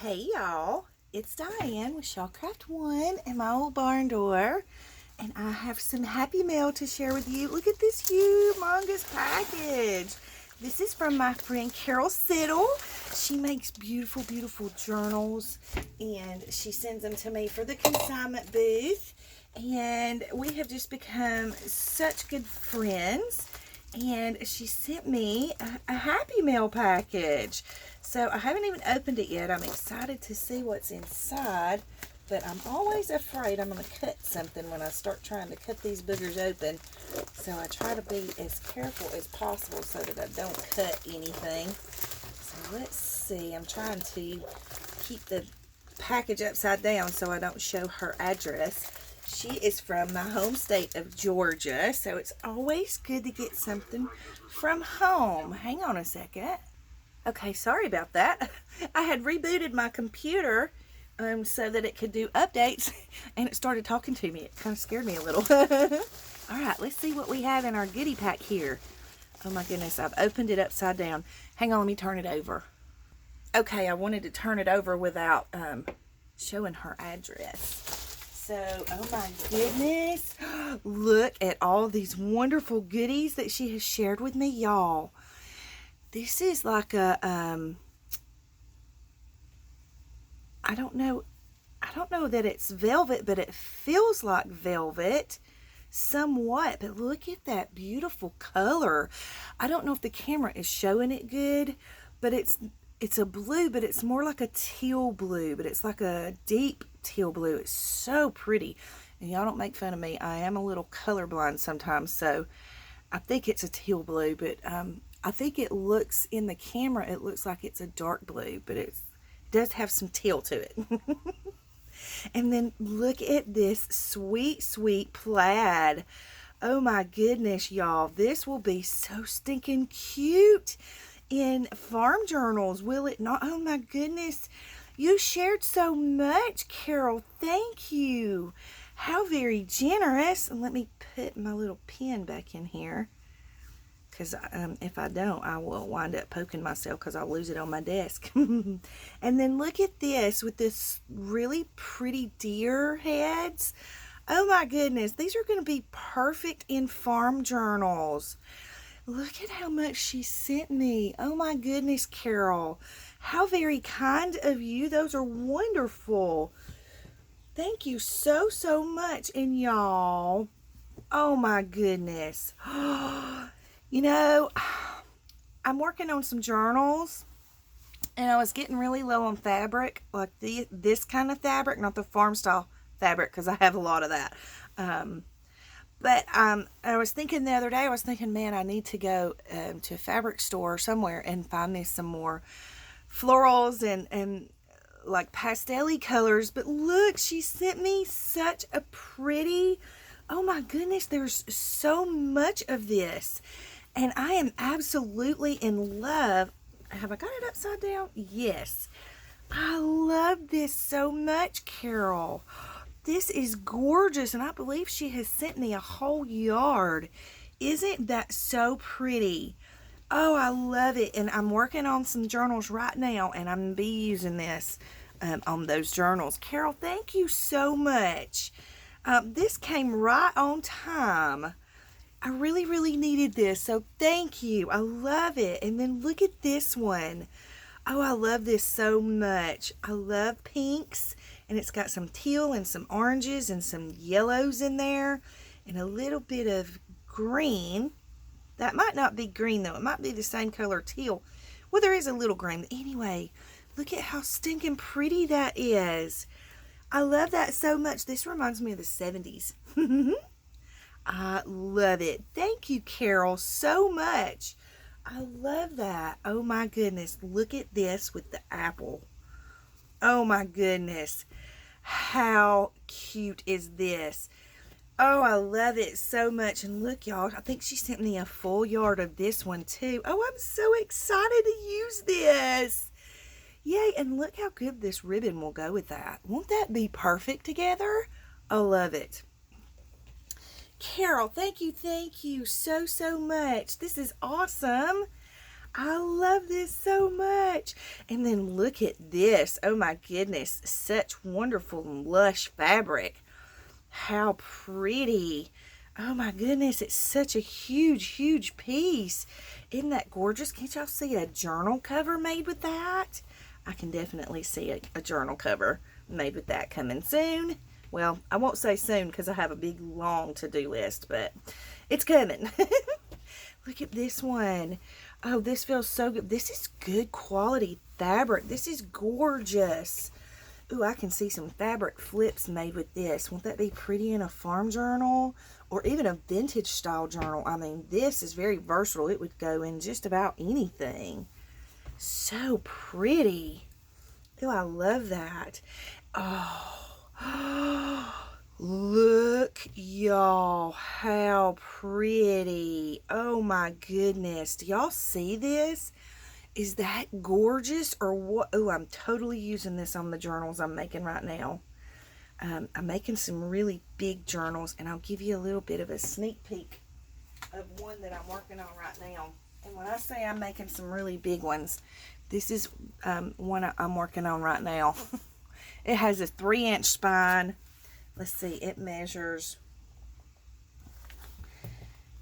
Hey y'all, it's Diane with Shawcraft One and my old barn door, and I have some happy mail to share with you. Look at this humongous package. This is from my friend Carol Siddall. She makes beautiful, beautiful journals, and she sends them to me for the consignment booth. And we have just become such good friends. And she sent me a happy mail package. So I haven't even opened it yet. I'm excited to see what's inside, but I'm always afraid I'm going to cut something when I start trying to cut these boogers open. So I try to be as careful as possible so that I don't cut anything. So let's see. I'm trying to keep the package upside down so I don't show her address. She is from my home state of Georgia, so it's always good to get something from home. Hang on a second. Okay, sorry about that. I had rebooted my computer so that it could do updates, and it started talking to me. It kind of scared me a little. All right, let's see what we have in our goodie pack here. Oh my goodness, I've opened it upside down. Hang on, let me turn it over. Okay, I wanted to turn it over without showing her address. So, oh my goodness, look at all these wonderful goodies that she has shared with me, y'all. This is like a, I don't know that it's velvet, but it feels like velvet somewhat. But look at that beautiful color. I don't know if the camera is showing it good, but it's a blue, but it's more like a teal blue, but it's like a deep teal blue. It's so pretty. And y'all don't make fun of me. I am a little colorblind sometimes, so I think it's a teal blue, but I think it looks in the camera, it looks like it's a dark blue, but it does have some teal to it. And then look at this sweet, sweet plaid. Oh my goodness, y'all. This will be so stinking cute in farm journals, will it not? Oh my goodness. You shared so much, Carol. Thank you. How very generous. And let me put my little pen back in here, because if I don't, I will wind up poking myself because I'll lose it on my desk. And then look at this with this really pretty deer heads. Oh my goodness. These are going to be perfect in farm journals. Look at how much she sent me. Oh my goodness, Carol. How very kind of you. Those are wonderful. Thank you so, so much. And y'all, oh my goodness. You know, I'm working on some journals, and I was getting really low on fabric, like this kind of fabric, not the farm style fabric, because I have a lot of that. But I was thinking the other day, man, I need to go to a fabric store somewhere and find me some more florals and like pastel-y colors. But look, she sent me such a pretty, oh my goodness, there's so much of this. And I am absolutely in love. Have I got it upside down? Yes. I love this so much, Carol. This is gorgeous, and I believe she has sent me a whole yard. Isn't that so pretty? Oh, I love it, and I'm working on some journals right now, and I'm going to be using this on those journals. Carol, thank you so much. This came right on time. I really, really needed this, so thank you. I love it. And then look at this one. Oh, I love this so much. I love pinks, and it's got some teal and some oranges and some yellows in there and a little bit of green. That might not be green, though. It might be the same color teal. Well, there is a little green. Anyway, look at how stinking pretty that is. I love that so much. This reminds me of the 70s. I love it. Thank you, Carol, so much. I love that. Oh my goodness. Look at this with the apple. Oh my goodness. How cute is this? Oh, I love it so much. And look, y'all, I think she sent me a full yard of this one too. Oh, I'm so excited to use this. Yay, and look how good this ribbon will go with that. Won't that be perfect together? I love it. Carol, thank you so, so much. This is awesome. I love this so much. And then look at this. Oh my goodness. Such wonderful lush fabric. How pretty. Oh my goodness. It's such a huge, huge piece. Isn't that gorgeous? Can't y'all see a journal cover made with that? I can definitely see a journal cover made with that coming soon. Well, I won't say soon because I have a big, long to-do list, but it's coming. Look at this one. Oh, this feels so good. This is good quality fabric. This is gorgeous. Ooh, I can see some fabric flips made with this. Won't that be pretty in a farm journal or even a vintage style journal? I mean, this is very versatile. It would go in just about anything. So pretty. Ooh, I love that. Oh, look, y'all, how pretty. Oh my goodness. Do y'all see this? Is that gorgeous or what? Oh, I'm totally using this on the journals I'm making right now. I'm making some really big journals, and I'll give you a little bit of a sneak peek of one that I'm working on right now. And when I say I'm making some really big ones, this is one I'm working on right now. It has a 3-inch spine. Let's see, it measures,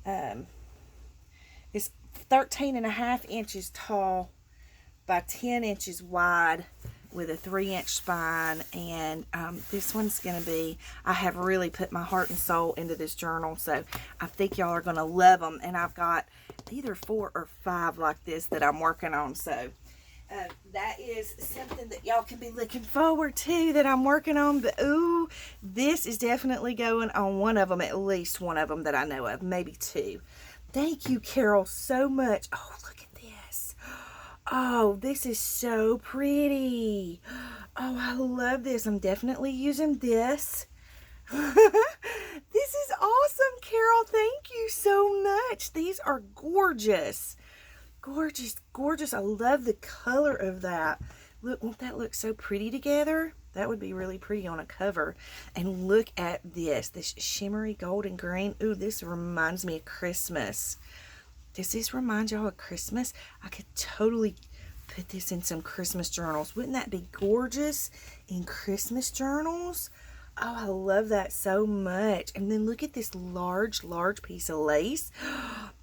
it's 13.5 inches tall by 10 inches wide with a 3-inch spine. And this one's going to be, I have really put my heart and soul into this journal, so I think y'all are going to love them. And I've got either 4 or 5 like this that I'm working on, so that is something that y'all can be looking forward to that I'm working on. But ooh, this is definitely going on one of them, at least one of them that I know of, maybe 2. Thank you, Carol, so much. Oh, look at this. Oh, this is so pretty. Oh, I love this. I'm definitely using this. This is awesome, Carol. Thank you so much. These are gorgeous. Gorgeous, gorgeous. I love the color of that. Look, won't that look so pretty together? That would be really pretty on a cover. And look at this shimmery golden green. Ooh, this reminds me of Christmas. Does this remind y'all of Christmas? I could totally put this in some Christmas journals. Wouldn't that be gorgeous in Christmas journals? Oh, I love that so much. And then look at this large, large piece of lace.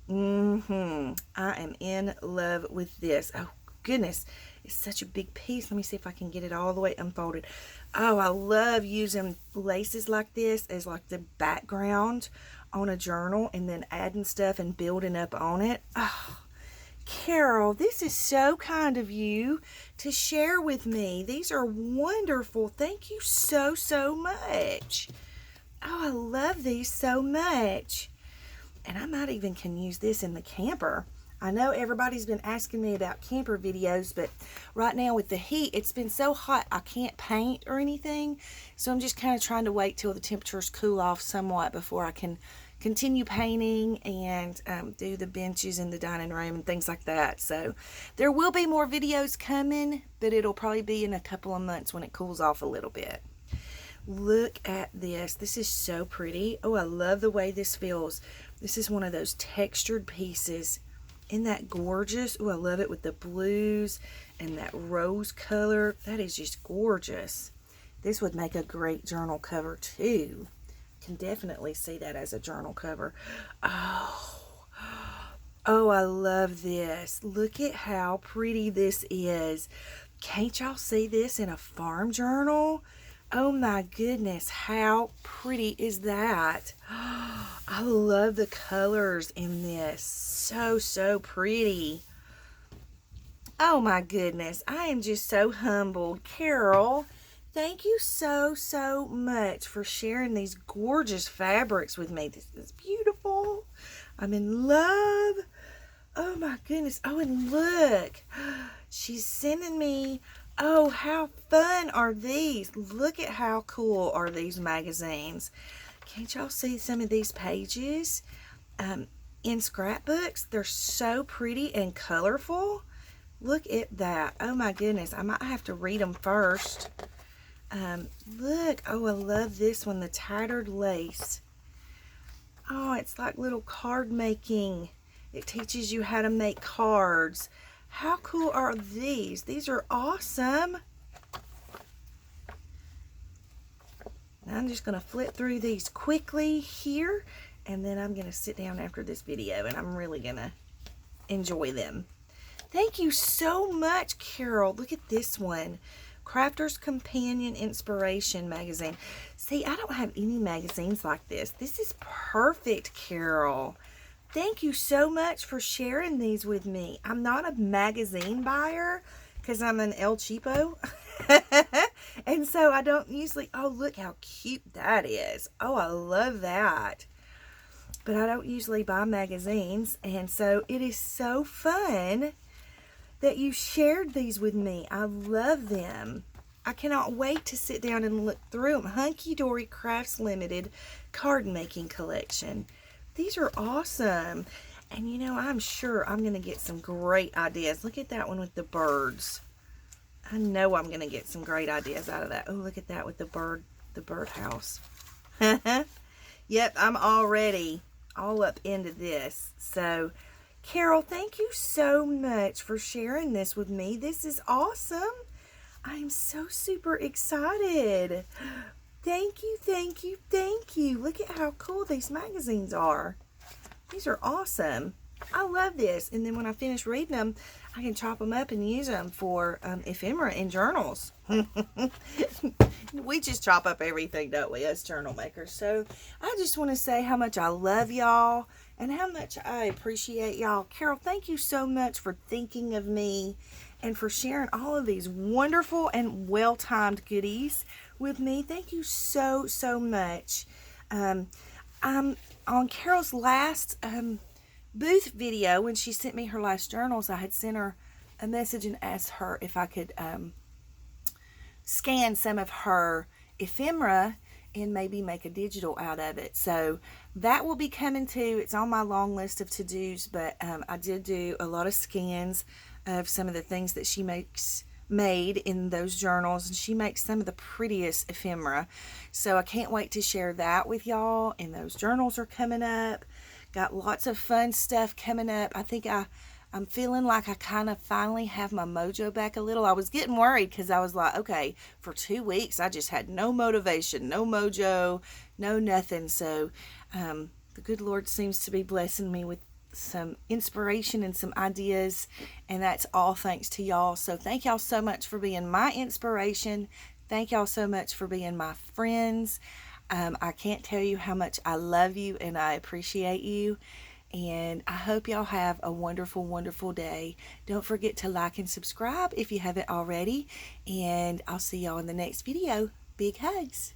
I am in love with this. Oh, goodness. It's such a big piece. Let me see if I can get it all the way unfolded. Oh, I love using laces like this as like the background on a journal and then adding stuff and building up on it. Oh, Carol, this is so kind of you to share with me. These are wonderful. Thank you so, so much. Oh, I love these so much. And I might even can use this in the camper. I know everybody's been asking me about camper videos, but right now with the heat, it's been so hot I can't paint or anything. So I'm just kind of trying to wait till the temperatures cool off somewhat before I can continue painting and do the benches in the dining room and things like that. So there will be more videos coming, but it'll probably be in a couple of months when it cools off a little bit. Look at this. This is so pretty. Oh, I love the way this feels. This is one of those textured pieces. Isn't that gorgeous? Oh, I love it with the blues and that rose color. That is just gorgeous. This would make a great journal cover too. Can definitely see that as a journal cover. Oh, I love this. Look at how pretty this is. Can't y'all see this in a farm journal? Oh my goodness, how pretty is that? I love the colors in this. So, so pretty. Oh my goodness, I am just so humbled. Carol, thank you so, so much for sharing these gorgeous fabrics with me. This is beautiful. I'm in love. Oh my goodness. Oh, and look, she's sending me. Oh, how fun are these? Look at how cool are these magazines. Can't y'all see some of these pages in scrapbooks? They're so pretty and colorful. Look at that. Oh my goodness. I might have to read them first. Look. Oh, I love this one. The tattered lace. Oh, it's like little card making It teaches you how to make cards. How cool are these? These are awesome. I'm just going to flip through these quickly here, and then I'm going to sit down after this video, and I'm really going to enjoy them. Thank you so much, Carol. Look at this one. Crafter's Companion Inspiration Magazine. See, I don't have any magazines like this. This is perfect, Carol. Thank you so much for sharing these with me. I'm not a magazine buyer because I'm an El Cheapo. And so I don't usually, oh, look how cute that is. Oh, I love that. But I don't usually buy magazines. And so it is so fun that you shared these with me. I love them. I cannot wait to sit down and look through them. Hunky Dory Crafts Limited card making collection. These are awesome. And you know, I'm sure I'm going to get some great ideas. Look at that one with the birds. I know I'm going to get some great ideas out of that. Oh, look at that with the birdhouse. Yep, I'm already all up into this. So, Carol, thank you so much for sharing this with me. This is awesome. I'm so super excited. Thank you, thank you, thank you. Look at how cool these magazines are. These are awesome. I love this. And then when I finish reading them, I can chop them up and use them for ephemera and journals. We just chop up everything, don't we, as journal makers? So I just want to say how much I love y'all and how much I appreciate y'all. Carol, thank you so much for thinking of me and for sharing all of these wonderful and well-timed goodies with me. Thank you so, so much. I'm on Carol's last booth video, when she sent me her last journals, I had sent her a message and asked her if I could scan some of her ephemera and maybe make a digital out of it. So that will be coming too. It's on my long list of to-dos, but I did do a lot of scans of some of the things that she made in those journals, and she makes some of the prettiest ephemera. So I can't wait to share that with y'all, and those journals are coming up. Got lots of fun stuff coming up. I think I'm feeling like I kind of finally have my mojo back a little. I was getting worried because I was like, okay, for 2 weeks I just had no motivation, no mojo, no nothing. So the good Lord seems to be blessing me with some inspiration and some ideas, and that's all thanks to y'all. So thank y'all so much for being my inspiration. Thank y'all so much for being my friends. I can't tell you how much I love you and I appreciate you. And I hope y'all have a wonderful, wonderful day. Don't forget to like and subscribe if you haven't already. And I'll see y'all in the next video. Big hugs.